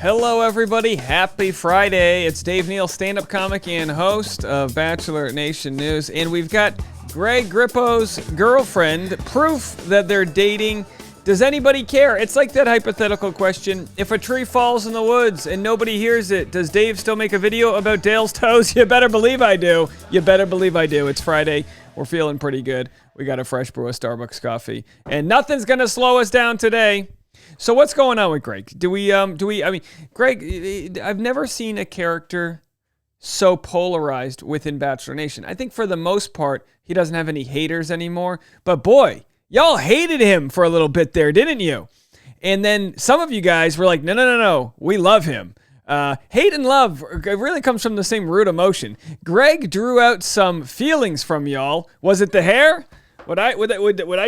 Hello, everybody. Happy Friday. It's Dave Neal, stand-up comic and host of Bachelor Nation News. And we've got Greg Grippo's girlfriend, proof that they're dating. Does anybody care? It's like that hypothetical question. If a tree falls in the woods and nobody hears it, does Dave still make a video about Dale's toes? You better believe I do. You better believe I do. It's Friday. We're feeling pretty good. We got a fresh brew of Starbucks coffee. And nothing's going to slow us down today. So what's going on with Greg? Greg, I've never seen a character so polarized within Bachelor Nation. I think for the most part, he doesn't have any haters anymore. But boy, y'all hated him for a little bit there, didn't you? And then some of you guys were like, no, we love him. Hate and love really comes from the same root emotion. Greg drew out some feelings from y'all. Was it the hair? Would I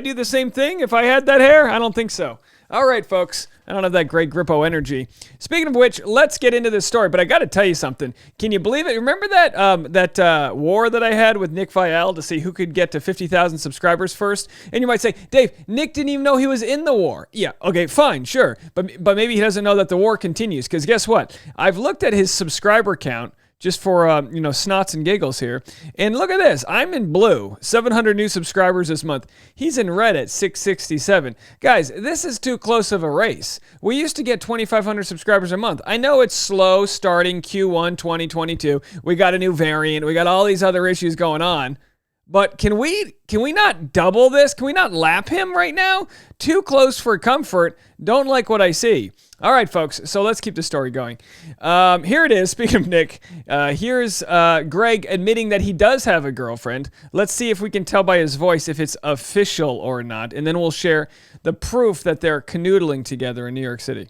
do the same thing if I had that hair? I don't think so. All right, folks. I don't have that great Grippo energy. Speaking of which, let's get into this story. But I got to tell you something. Can you believe it? Remember that war that I had with Nick Viall to see who could get to 50,000 subscribers first? And you might say, Dave, Nick didn't even know he was in the war. Yeah, okay, fine, sure. But maybe he doesn't know that the war continues. Because guess what? I've looked at his subscriber count just for, snots and giggles here. And look at this. I'm in blue. 700 new subscribers this month. He's in red at 667. Guys, this is too close of a race. We used to get 2,500 subscribers a month. I know it's slow starting Q1 2022. We got a new variant. We got all these other issues going on. But can we not double this? Can we not lap him right now? Too close for comfort. Don't like what I see. All right, folks, so let's keep the story going. Here it is. Speaking of Nick, here's Greg admitting that he does have a girlfriend. Let's see if we can tell by his voice if it's official or not, and then we'll share the proof that they're canoodling together in New York City.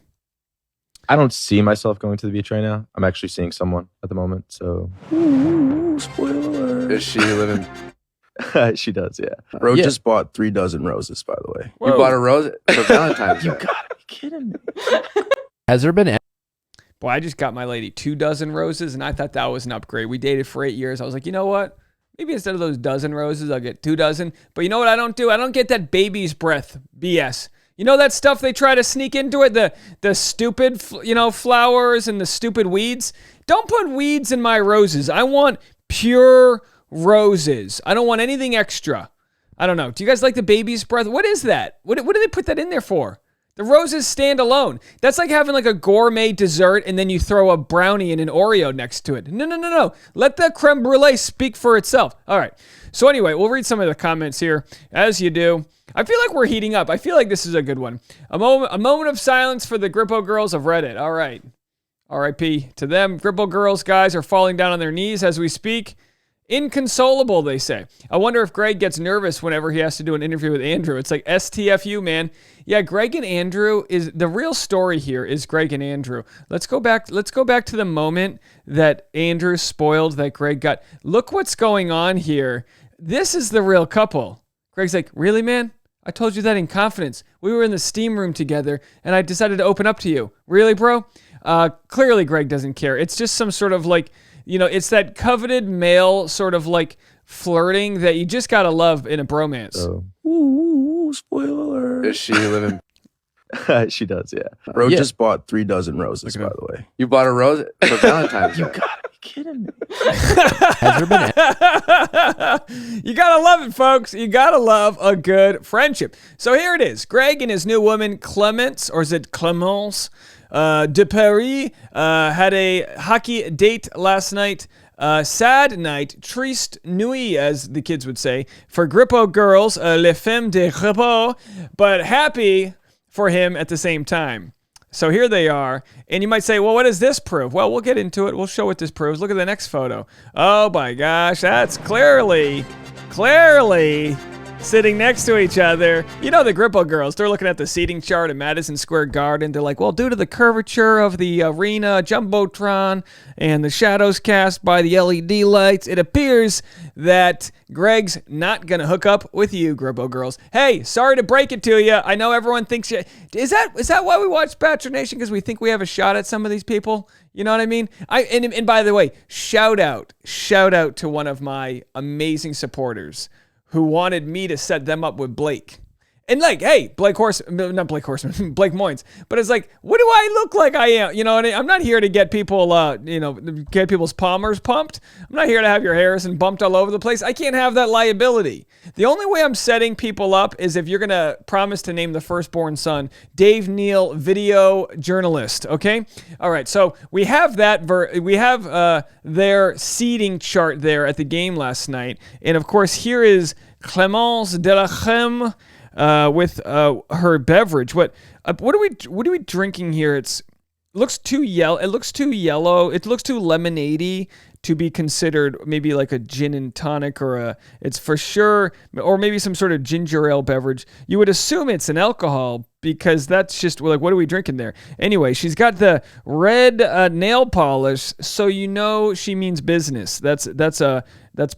I don't see myself going to the beach right now. I'm actually seeing someone at the moment, so... Ooh, spoiler. Does she live in... She does, yeah. Bro just bought 3 dozen roses, by the way. Whoa. You bought a rose for Valentine's Day. You gotta be kidding me. Has there been... Boy, I just got my lady 2 dozen roses, and I thought that was an upgrade. We dated for 8 years. I was like, you know what? Maybe instead of those dozen roses, I'll get 2 dozen. But you know what I don't do? I don't get that baby's breath BS. You know that stuff they try to sneak into it? The stupid, flowers and the stupid weeds? Don't put weeds in my roses. I want pure roses. I don't want anything extra. I don't know. Do you guys like the baby's breath? What is that? What do they put that in there for? The roses stand alone. That's like having like a gourmet dessert and then you throw a brownie and an Oreo next to it. No. Let the creme brulee speak for itself. All right. So anyway, we'll read some of the comments here, as you do. I feel like we're heating up. I feel like this is a good one. A moment of silence for the Grippo girls of Reddit. All right. R.I.P. to them. Grippo girls, guys, are falling down on their knees as we speak. Inconsolable, they say. I wonder if Greg gets nervous whenever he has to do an interview with Andrew. It's like STFU, man. Yeah, Greg and Andrew is the real story here is Greg and Andrew. Let's go back to the moment that Andrew spoiled that Greg got. Look what's going on here. This is the real couple. Greg's like, really, man? I told you that in confidence. We were in the steam room together and I decided to open up to you. Really, bro? Clearly Greg doesn't care. It's just some sort of like, it's that coveted male sort of like flirting that you just gotta love in a bromance. Ooh, spoiler. Does she live in... She does, yeah. Bro just bought 3 dozen roses, by the way. You bought a rose for Valentine's Day. You gotta be kidding me. Has there been... You gotta love it, folks. You gotta love a good friendship. So here it is. Greg and his new woman, Clemence, or is it Clemence, de Paris, had a hockey date last night. Sad night, triste nuit, as the kids would say, for Grippo girls, les femmes de Grippo, but happy for him at the same time. So here they are, and you might say, well, what does this prove? Well, we'll get into it. We'll show what this proves. Look at the next photo. Oh my gosh, that's clearly sitting next to each other. You know the Grippo girls, they're looking at the seating chart at Madison Square Garden. They're like, well, due to the curvature of the arena, Jumbotron, and the shadows cast by the LED lights, it appears that Greg's not going to hook up with you, Grippo girls. Hey, sorry to break it to you. I know everyone thinks you... Is that why we watch Bachelor Nation? Because we think we have a shot at some of these people? You know what I mean? And by the way, shout out to one of my amazing supporters who wanted me to set them up with Blake. And like, hey, not Blake Horseman, Blake Moynes. But it's like, what do I look like I am? You know, I'm not here to get people, get people's palmers pumped. I'm not here to have your Harrison bumped all over the place. I can't have that liability. The only way I'm setting people up is if you're going to promise to name the firstborn son Dave Neal, video journalist. Okay? All right. So we have that. We have their seeding chart there at the game last night. And of course, here is Clémence de la Crème. With her beverage. What are we drinking here? It looks too yellow. It looks too yellow. It looks too lemonade-y to be considered maybe like a gin and tonic it's for sure, or maybe some sort of ginger ale beverage. You would assume it's an alcohol because that's just like, what are we drinking there? Anyway, she's got the red nail polish, so you know she means business. That's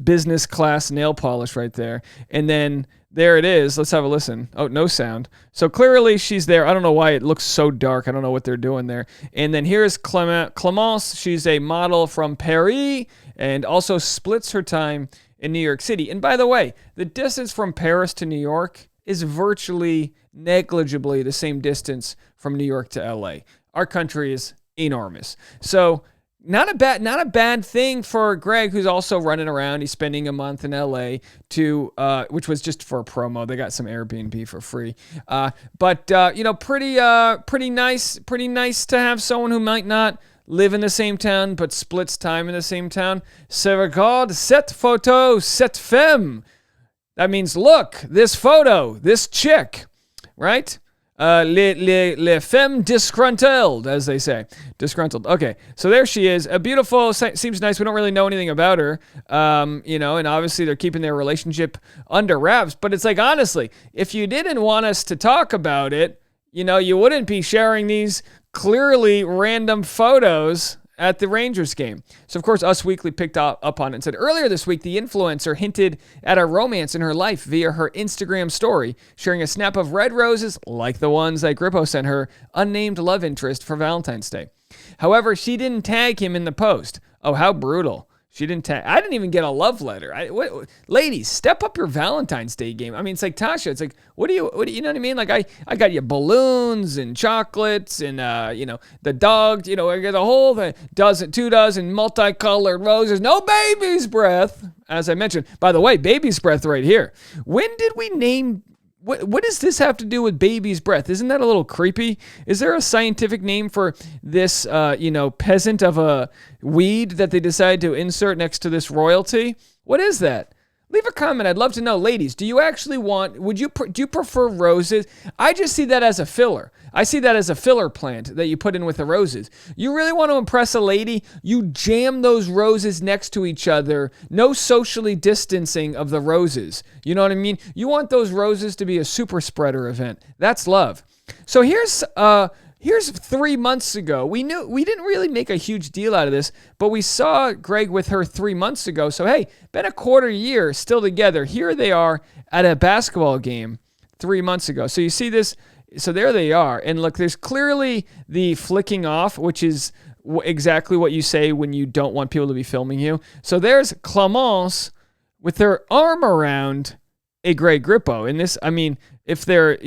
business class nail polish right there. And then there it is. Let's have a listen. Oh, no sound. So clearly she's there. I don't know why it looks so dark. I don't know what they're doing there. And then here's Clémence. She's a model from Paris and also splits her time in New York City. And by the way, the distance from Paris to New York is virtually negligibly the same distance from New York to LA. Our country is enormous. So not a bad thing for Greg, who's also running around. He's spending a month in LA which was just for a promo. They got some Airbnb for free. But pretty nice to have someone who might not live in the same town, but splits time in the same town. Se regarde cette photo, cette femme. That means, look, this photo, this chick, right? Les femmes disgruntled, as they say. Disgruntled. Okay, so there she is. A beautiful, seems nice. We don't really know anything about her, and obviously they're keeping their relationship under wraps. But it's like, honestly, if you didn't want us to talk about it, you wouldn't be sharing these clearly random photos at the Rangers game. So, of course, Us Weekly picked up on it and said, earlier this week, the influencer hinted at a romance in her life via her Instagram story, sharing a snap of red roses like the ones that Grippo sent her unnamed love interest for Valentine's Day. However, she didn't tag him in the post. Oh, how brutal. She didn't tag. I didn't even get a love letter. Ladies, step up your Valentine's Day game. I mean, it's like, Tasha, it's like, what do you know what I mean? Like, I got you balloons and chocolates and, the dog, I got the whole thing, 2 dozen multicolored roses, no baby's breath, as I mentioned. By the way, baby's breath right here. When did we name... What does this have to do with baby's breath? Isn't that a little creepy? Is there a scientific name for this, peasant of a weed that they decided to insert next to this royalty? What is that? Leave a comment. I'd love to know. Ladies, do you actually do you prefer roses? I just see that as a filler. I see that as a filler plant that you put in with the roses. You really want to impress a lady? You jam those roses next to each other. No socially distancing of the roses. You know what I mean? You want those roses to be a super spreader event. That's love. So here's 3 months ago. We didn't really make a huge deal out of this, but we saw Greg with her 3 months ago. So, hey, been a quarter year still together. Here they are at a basketball game 3 months ago. So you see this. So there they are. And look, there's clearly the flicking off, which is exactly what you say when you don't want people to be filming you. So there's Clémence with her arm around a Greg Grippo. And this, I mean, if they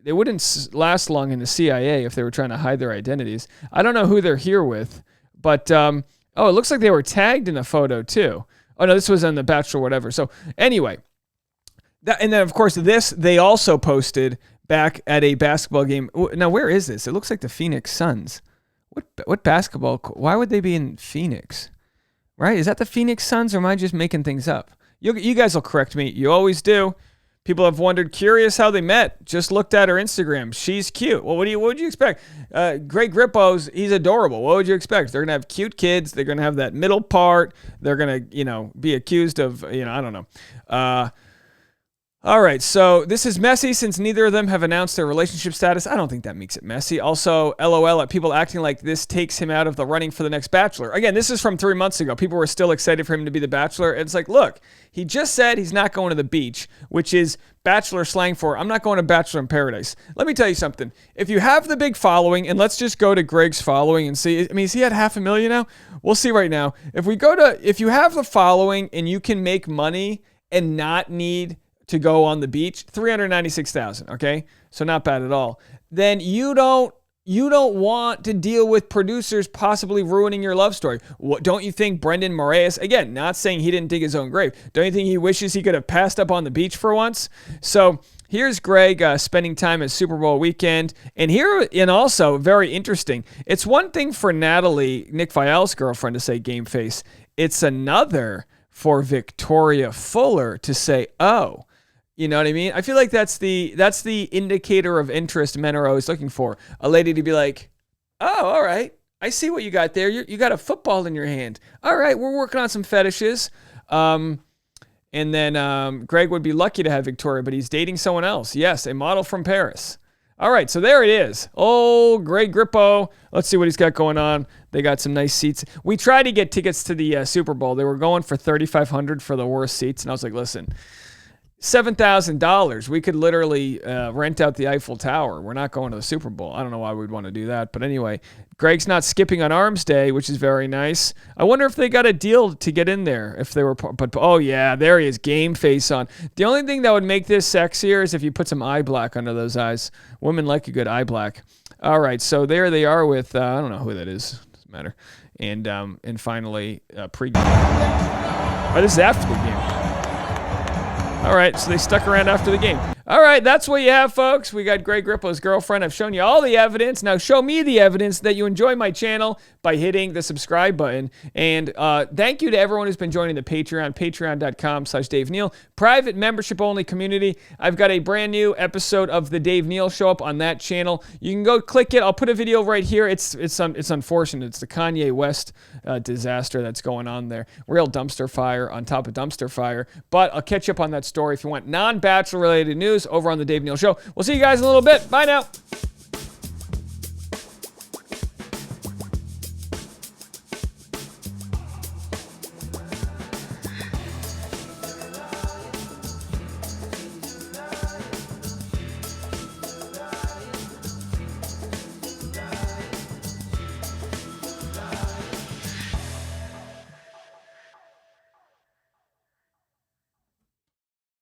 wouldn't last long in the CIA if they were trying to hide their identities. I don't know who they're here with, but it looks like they were tagged in a photo too. Oh no, this was on the Bachelor, whatever. So anyway, and then of course they also posted back at a basketball game. Now where is this? It looks like the Phoenix Suns. What basketball? Why would they be in Phoenix? Right? Is that the Phoenix Suns, or am I just making things up? You guys will correct me. You always do. People have wondered, curious how they met. Just looked at her Instagram. She's cute. Well, what would you expect? Greg Grippo's, he's adorable. What would you expect? They're going to have cute kids. They're going to have that middle part. They're going to, be accused of, I don't know. All right, so this is messy since neither of them have announced their relationship status. I don't think that makes it messy. Also, LOL at people acting like this takes him out of the running for the next Bachelor. Again, this is from 3 months ago. People were still excited for him to be the Bachelor. It's like, look, he just said he's not going to the beach, which is Bachelor slang for, I'm not going to Bachelor in Paradise. Let me tell you something. If you have the big following, and let's just go to Greg's following and see, I mean, is he at 500,000 now? We'll see right now. If you have the following and you can make money and not need to go on the beach, $396,000. Okay, so not bad at all. Then you don't want to deal with producers possibly ruining your love story. What, don't you think Brendan Moraes, again, not saying he didn't dig his own grave, don't you think he wishes he could have passed up on the beach for once? So here's Greg spending time at Super Bowl weekend. And also, very interesting, it's one thing for Natalie, Nick Viall's girlfriend, to say game face. It's another for Victoria Fuller to say, oh. You know what I mean? I feel like that's the indicator of interest men are always looking for. A lady to be like, oh, all right, I see what you got there. You got a football in your hand. All right, we're working on some fetishes. And then Greg would be lucky to have Victoria, but he's dating someone else. Yes, a model from Paris. All right, so there it is. Oh, Greg Grippo. Let's see what he's got going on. They got some nice seats. We tried to get tickets to the Super Bowl. They were going for $3,500 for the worst seats, and I was like, listen, $7,000. We could literally rent out the Eiffel Tower. We're not going to the Super Bowl. I don't know why we'd want to do that. But anyway, Greg's not skipping on Arms Day, which is very nice. I wonder if they got a deal to get in there. If they were, but oh yeah, there he is, game face on. The only thing that would make this sexier is if you put some eye black under those eyes. Women like a good eye black. All right, so there they are with I don't know who that is. Doesn't matter. And finally pregame. Oh, this is after the game. All right, so they stuck around after the game. All right, that's what you have, folks. We got Greg Grippo's girlfriend. I've shown you all the evidence. Now show me the evidence that you enjoy my channel by hitting the subscribe button. And thank you to everyone who's been joining the Patreon, patreon.com/Dave Neal. Private membership-only community. I've got a brand new episode of The Dave Neal Show up on that channel. You can go click it. I'll put a video right here. It's unfortunate. It's the Kanye West disaster that's going on there. Real dumpster fire on top of dumpster fire. But I'll catch you up on that story if you want non-Bachelor related news over on The Dave Neal Show. We'll see you guys in a little bit. Bye now.